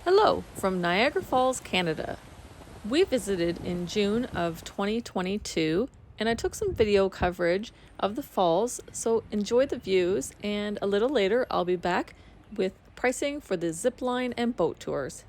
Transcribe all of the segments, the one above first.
Hello from Niagara Falls, Canada. We visited in June of 2022 and I took some video coverage of the falls, so enjoy the views, and a little later I'll be back with pricing for the zipline and boat tours.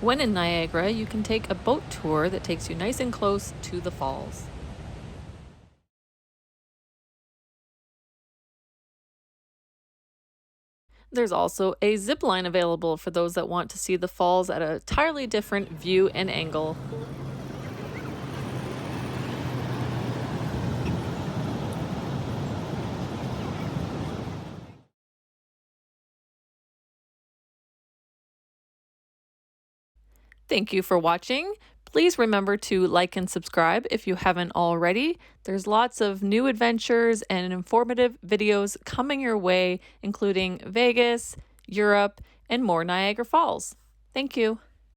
When in Niagara, you can take a boat tour that takes you nice and close to the falls. There's also a zip line available for those that want to see the falls at an entirely different view and angle. Thank you for watching. Please remember to like and subscribe if you haven't already. There's lots of new adventures and informative videos coming your way, including Vegas, Europe, and more Niagara Falls. Thank you.